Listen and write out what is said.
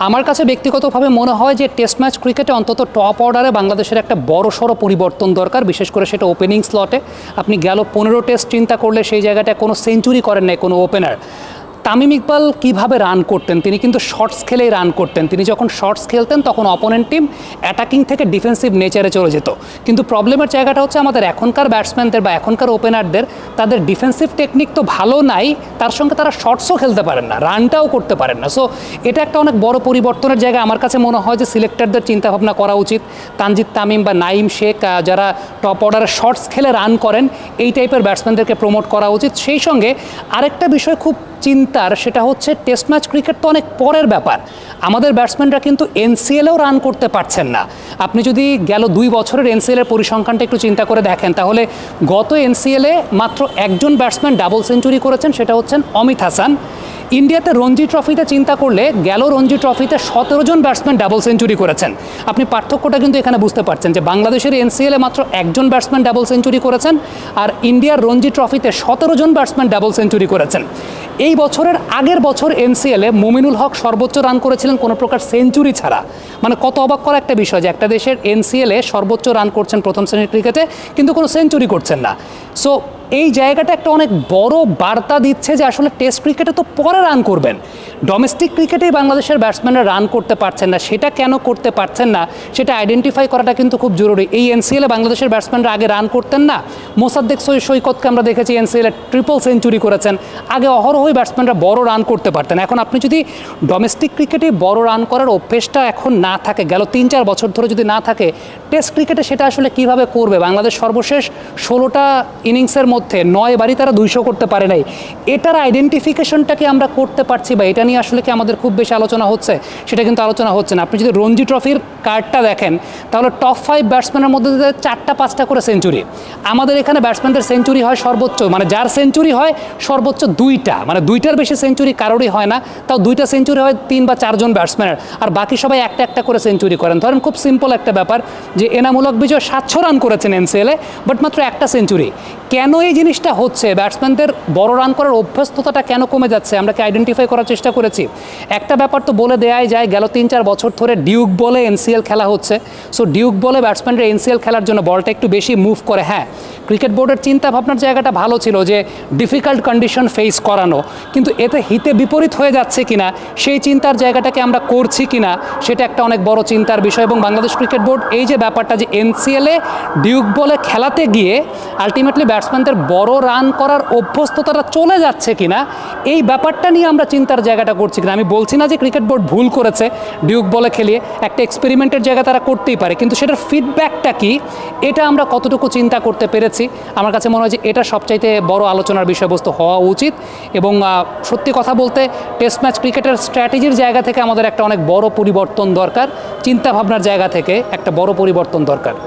আমার কাছে ব্যক্তিগতভাবে মনে হয় যে টেস্ট ম্যাচ ক্রিকেটে অন্তত টপ অর্ডারে বাংলাদেশের একটা বড়সড় পরিবর্তন দরকার, বিশেষ করে সেটা ওপেনিং স্লটে। আপনি গেল 15 টেস্ট চিন্তা করলে সেই জায়গাটায় কোনো সেঞ্চুরি করেন নাই কোনো ওপেনার। তামিম ইকবাল কীভাবে রান করতেন, তিনি কিন্তু শর্টস খেলেই রান করতেন। তিনি যখন শর্টস খেলতেন তখন অপোনেন্ট টিম অ্যাটাকিং থেকে ডিফেন্সিভ নেচারে চলে যেত। কিন্তু প্রবলেমের জায়গাটা হচ্ছে আমাদের এখনকার ব্যাটসম্যানদের বা এখনকার ওপেনারদের তাদের ডিফেন্সিভ টেকনিক তো ভালো নাই, তার সঙ্গে তারা শর্টসও খেলতে পারেন না, রানটাও করতে পারেন না। সো এটা একটা অনেক বড় পরিবর্তনের জায়গা। আমার কাছে মনে হয় যে সিলেক্টরদের চিন্তাভাবনা করা উচিত, তানজিদ তামিম বা নাইম শেখ যারা টপ অর্ডারে শর্টস খেলে রান করেন এই টাইপের ব্যাটসম্যানদেরকে প্রমোট করা উচিত। সেই সঙ্গে আরেকটা বিষয় খুব চিন্তার, সেটা হচ্ছে টেস্ট ম্যাচ ক্রিকেট তো অনেক পরের ব্যাপার। আমাদের ব্যাটসম্যানরা কিন্তু এনসিএলেও রান করতে পারছেন না। আপনি যদি গেল 2 বছরের এনসিএলের পরিসংখ্যানটা একটু চিন্তা করে দেখেন, তাহলে গত এনসিএলে মাত্র একজন ব্যাটসম্যান ডাবল সেঞ্চুরি করেছেন, সেটা হচ্ছেন অমিত হাসান। ইন্ডিয়াতে রঞ্জি ট্রফিতে চিন্তা করলে গেল রঞ্জি ট্রফিতে 17 জন ব্যাটসম্যান ডাবল সেঞ্চুরি করেছেন। আপনি পার্থক্যটা কিন্তু এখানে বুঝতে পারছেন যে বাংলাদেশের এনসিএলে মাত্র একজন ব্যাটসম্যান ডাবল সেঞ্চুরি করেছেন, আর ইন্ডিয়ার রঞ্জি ট্রফিতে 17 জন ব্যাটসম্যান ডাবল সেঞ্চুরি করেছেন। এই বছরের আগের বছর এনসিএলে মুমিনুল হক সর্বোচ্চ রান করেছিলেন কোনো প্রকার সেঞ্চুরি ছাড়া। মানে কত অবাক করা একটা বিষয় যে একটা দেশের এনসিএলে সর্বোচ্চ রান করছেন প্রথম শ্রেণীর ক্রিকেটে, কিন্তু কোনো সেঞ্চুরি করছেন না। সো এই জায়গাটা একটা অনেক বড় বার্তা দিচ্ছে যে আসলে টেস্ট ক্রিকেটে তো পরে রান করবেন, ডোমেস্টিক ক্রিকেটেই বাংলাদেশের ব্যাটসম্যানরা রান করতে পারছেন না। সেটা কেন করতে পারছেন না সেটা আইডেন্টিফাই করাটা কিন্তু খুব জরুরি। এই এনসিএলে বাংলাদেশের ব্যাটসম্যানরা আগে রান করতেন না। মোসাদ্দেক সৈকতকে আমরা দেখেছি এনসিএলে ট্রিপল সেঞ্চুরি করেছেন। আগে অহরহই ব্যাটসম্যানরা বড় রান করতে পারতেন। এখন আপনি যদি ডোমেস্টিক ক্রিকেটে বড় রান করার অভ্যেসটা এখন না থাকে, গেল 3-4 বছর ধরে যদি না থাকে, টেস্ট ক্রিকেটে সেটা আসলে কিভাবে করবে? বাংলাদেশ সর্বশেষ 16টা ইনিংসের মধ্যে 9 বারই তারা 200 করতে পারে নাই। এটার আইডেন্টিফিকেশনটাকে আমরা করতে পারছি বা এটা নিয়ে আসলে কি আমাদের খুব বেশি আলোচনা হচ্ছে? সেটা কিন্তু আলোচনা হচ্ছে না। আপনি যদি রঞ্জি ট্রফির কার্ডটা দেখেন তাহলে টপ 5 ব্যাটসম্যানের মধ্যে 4টা-5টা করে সেঞ্চুরি। আমাদের এখানে ব্যাটসম্যানদের সেঞ্চুরি হয় সর্বোচ্চ, মানে যার সেঞ্চুরি হয় সর্বোচ্চ 2টা, মানে 2টার বেশি সেঞ্চুরি কারোরই হয় না। তাও 2টা সেঞ্চুরি হয় 3 বা 4 জন ব্যাটসম্যানের, আর বাকি সবাই একটা একটা করে সেঞ্চুরি করেন। ধরেন খুব সিম্পল একটা ব্যাপার যে এনামূলক বিজয় 700 রান করেছেন এনসিএলে, বাট মাত্র একটা সেঞ্চুরি। কেন এই জিনিসটা হচ্ছে? ব্যাটসম্যানদের বড় রান করার অভ্যস্ততাটা কেন কমে যাচ্ছে? আমরা কি আইডেন্টিফাই করার চেষ্টা করেছি? একটা ব্যাপার তো বলে দেয়াই যায়, গেল 3-4 বছর ধরে ডিউক বলে এনসিএল খেলা হচ্ছে। সো ডিউক বলে ব্যাটসম্যানরা এনসিএল খেলার জন্য বলটা একটু বেশি মুভ করে। হ্যাঁ, ক্রিকেট বোর্ডের চিন্তা ভাবনার জায়গাটা ভালো ছিল যে ডিফিকাল্ট কন্ডিশন ফেস করানো, কিন্তু এতে হিতে বিপরীত হয়ে যাচ্ছে কিনা সেই চিন্তার জায়গাটাকে আমরা করছি কিনা সেটা একটা অনেক বড় চিন্তার বিষয়। এবং বাংলাদেশ ক্রিকেট বোর্ড এই যে ব্যাপারটা যে এনসিএলে ডিউক বলে খেলাতে গিয়ে আলটিমেটলি ব্যাটসম্যানদের বড় রান করার অভ্যস্ততাটা চলে যাচ্ছে কিনা, এই ব্যাপারটা নিয়ে আমরা চিন্তার জায়গাটা করছি কিনা। আমি বলছি না যে ক্রিকেট বোর্ড ভুল করেছে ডিউক বলে খেলিয়ে, একটা এক্সপেরিমেন্টের জায়গা তারা করতেই পারে, কিন্তু সেটার ফিডব্যাকটা কি এটা আমরা কতটুকু চিন্তা করতে পেরেছি? আমার কাছে মনে হয় যে এটা সবচাইতে বড় আলোচনার বিষয়বস্তু হওয়া উচিত। এবং সত্যি কথা বলতে টেস্ট ম্যাচ ক্রিকেটের স্ট্র্যাটেজির জায়গা থেকে আমাদের একটা অনেক বড় পরিবর্তন দরকার, চিন্তাভাবনার জায়গা থেকে একটা বড় পরিবর্তন দরকার।